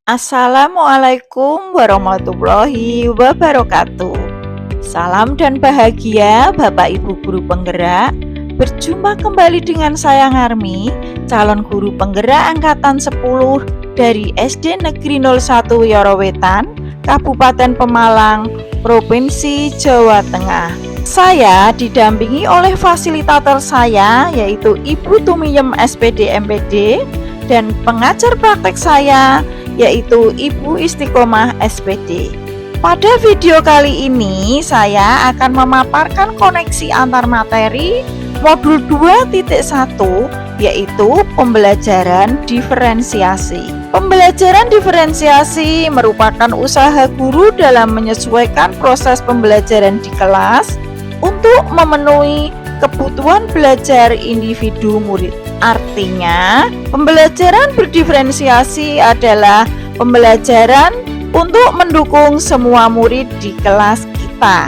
Assalamualaikum warahmatullahi wabarakatuh. Salam dan bahagia Bapak Ibu guru penggerak. Berjumpa kembali dengan saya Ngarmi, calon guru penggerak angkatan 10 dari SD Negeri 01 Yorowetan, Kabupaten Pemalang, Provinsi Jawa Tengah. Saya didampingi oleh fasilitator saya, yaitu Ibu Tumiyem SPD MPD, dan pengajar praktek saya, yaitu Ibu Istiqomah SPD. Pada video kali ini saya akan memaparkan koneksi antar materi modul 2.1, yaitu pembelajaran diferensiasi. Pembelajaran diferensiasi merupakan usaha guru dalam menyesuaikan proses pembelajaran di kelas untuk memenuhi kebutuhan belajar individu murid. Artinya, pembelajaran berdiferensiasi adalah pembelajaran untuk mendukung semua murid di kelas kita.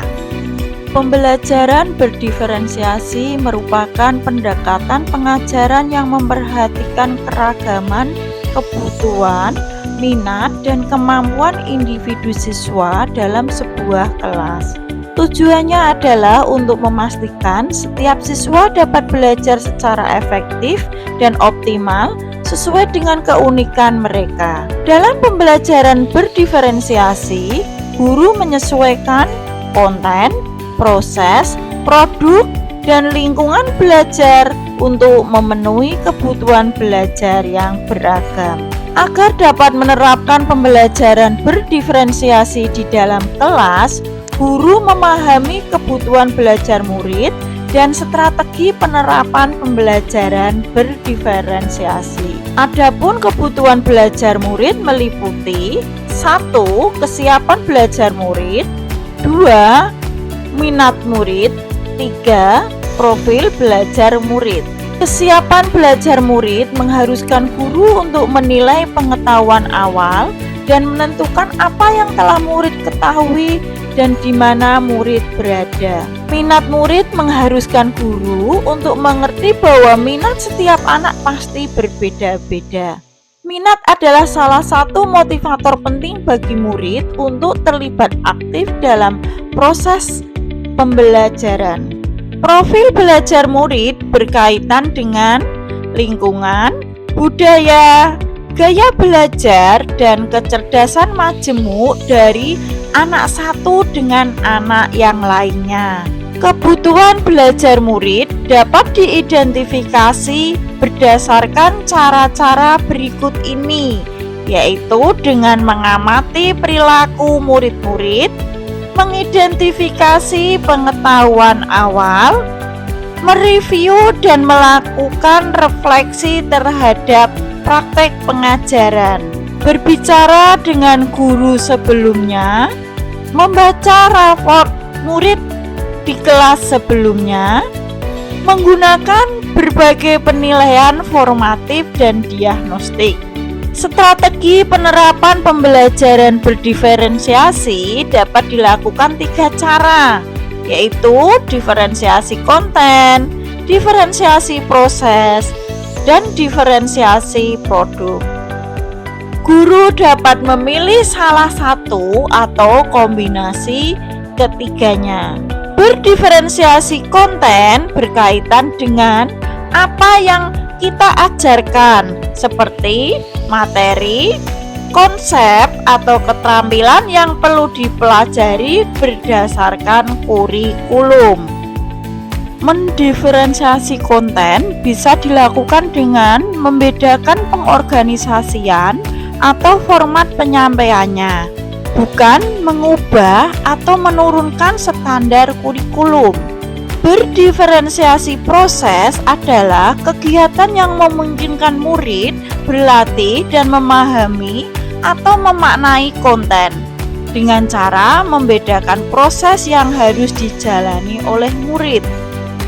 Pembelajaran berdiferensiasi merupakan pendekatan pengajaran yang memperhatikan keragaman, kebutuhan, minat, dan kemampuan individu siswa dalam sebuah kelas. Tujuannya adalah untuk memastikan setiap siswa dapat belajar secara efektif dan optimal sesuai dengan keunikan mereka. Dalam pembelajaran berdiferensiasi, guru menyesuaikan konten, proses, produk, dan lingkungan belajar untuk memenuhi kebutuhan belajar yang beragam. Agar dapat menerapkan pembelajaran berdiferensiasi di dalam kelas, guru memahami kebutuhan belajar murid dan strategi penerapan pembelajaran berdiferensiasi. Adapun kebutuhan belajar murid meliputi 1. Kesiapan belajar murid, 2. Minat murid, 3. Profil belajar murid. Kesiapan belajar murid mengharuskan guru untuk menilai pengetahuan awal dan menentukan apa yang telah murid ketahui dan di mana murid berada. Minat murid mengharuskan guru untuk mengerti bahwa minat setiap anak pasti berbeda-beda. Minat adalah salah satu motivator penting bagi murid untuk terlibat aktif dalam proses pembelajaran. Profil belajar murid berkaitan dengan lingkungan, budaya, gaya belajar, dan kecerdasan majemuk dari anak satu dengan anak yang lainnya. Kebutuhan belajar murid dapat diidentifikasi berdasarkan cara-cara berikut ini, yaitu dengan mengamati perilaku murid-murid, mengidentifikasi pengetahuan awal, mereview dan melakukan refleksi terhadap praktek pengajaran, berbicara dengan guru sebelumnya, membaca raport murid di kelas sebelumnya, menggunakan berbagai penilaian formatif dan diagnostik. Strategi penerapan pembelajaran berdiferensiasi dapat dilakukan 3 cara, yaitu diferensiasi konten, diferensiasi proses, dan diferensiasi produk. Guru dapat memilih salah satu atau kombinasi ketiganya. Berdiferensiasi konten berkaitan dengan apa yang kita ajarkan, seperti materi, konsep, atau keterampilan yang perlu dipelajari berdasarkan kurikulum. Mendiferensiasi konten bisa dilakukan dengan membedakan pengorganisasian atau format penyampaiannya, bukan mengubah atau menurunkan standar kurikulum. Berdiferensiasi proses adalah kegiatan yang memungkinkan murid berlatih dan memahami atau memaknai konten dengan cara membedakan proses yang harus dijalani oleh murid.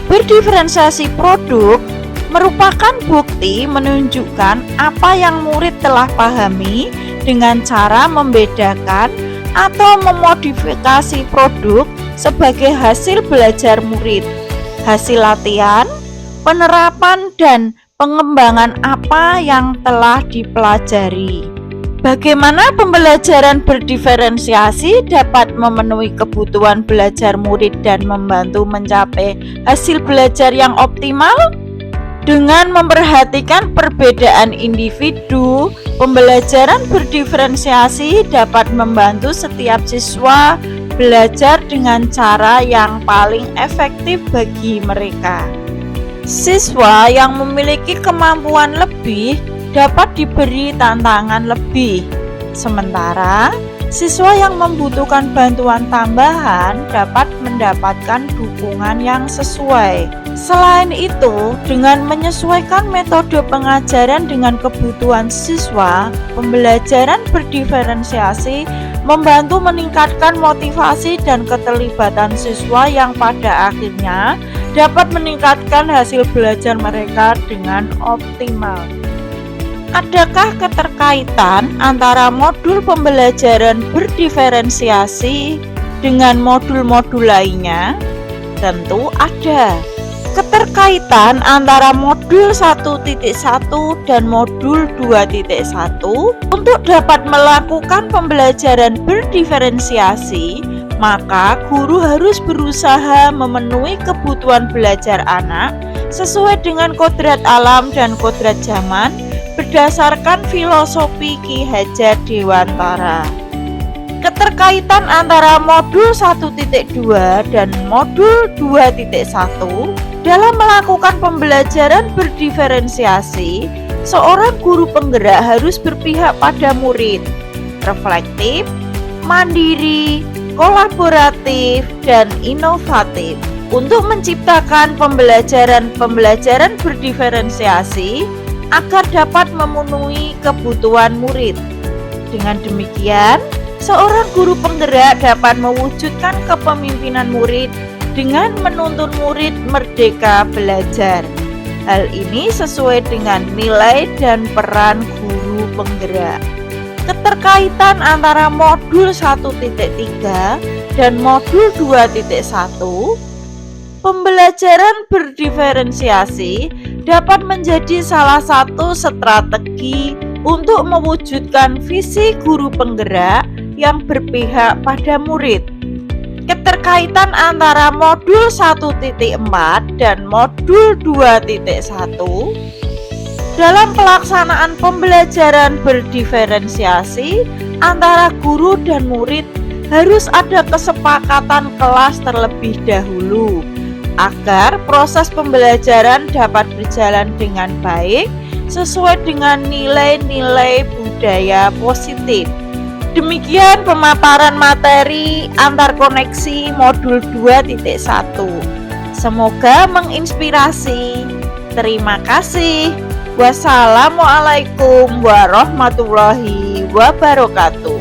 Berdiferensiasi produk merupakan bukti menunjukkan apa yang murid telah pahami dengan cara membedakan atau memodifikasi produk sebagai hasil belajar murid, hasil latihan, penerapan, dan pengembangan apa yang telah dipelajari. Bagaimana pembelajaran berdiferensiasi dapat memenuhi kebutuhan belajar murid dan membantu mencapai hasil belajar yang optimal? Dengan memperhatikan perbedaan individu, pembelajaran berdiferensiasi dapat membantu setiap siswa belajar dengan cara yang paling efektif bagi mereka. Siswa yang memiliki kemampuan lebih dapat diberi tantangan lebih, sementara siswa yang membutuhkan bantuan tambahan dapat mendapatkan dukungan yang sesuai. Selain itu, dengan menyesuaikan metode pengajaran dengan kebutuhan siswa, pembelajaran berdiferensiasi membantu meningkatkan motivasi dan keterlibatan siswa yang pada akhirnya dapat meningkatkan hasil belajar mereka dengan optimal. Adakah keterkaitan antara modul pembelajaran berdiferensiasi dengan modul-modul lainnya? Tentu ada. Keterkaitan antara modul 1.1 dan modul 2.1 untuk dapat melakukan pembelajaran berdiferensiasi, maka guru harus berusaha memenuhi kebutuhan belajar anak sesuai dengan kodrat alam dan kodrat zaman berdasarkan filosofi Ki Hajar Dewantara. Keterkaitan antara modul 1.2 dan modul 2.1 dalam melakukan pembelajaran berdiferensiasi, seorang guru penggerak harus berpihak pada murid, reflektif, mandiri, kolaboratif, dan inovatif untuk menciptakan pembelajaran berdiferensiasi agar dapat memenuhi kebutuhan murid. Dengan demikian, seorang guru penggerak dapat mewujudkan kepemimpinan murid dengan menuntun murid merdeka belajar. Hal ini sesuai dengan nilai dan peran guru penggerak. Keterkaitan antara modul 1.3 dan modul 2.1, pembelajaran berdiferensiasi dapat menjadi salah satu strategi untuk mewujudkan visi guru penggerak yang berpihak pada murid. Keterkaitan antara modul 1.4 dan modul 2.1 dalam pelaksanaan pembelajaran berdiferensiasi antara guru dan murid harus ada kesepakatan kelas terlebih dahulu agar proses pembelajaran dapat berjalan dengan baik sesuai dengan nilai-nilai budaya positif. Demikian pemaparan materi antarkoneksi modul 2.1. Semoga menginspirasi. Terima kasih. Wassalamualaikum warahmatullahi wabarakatuh.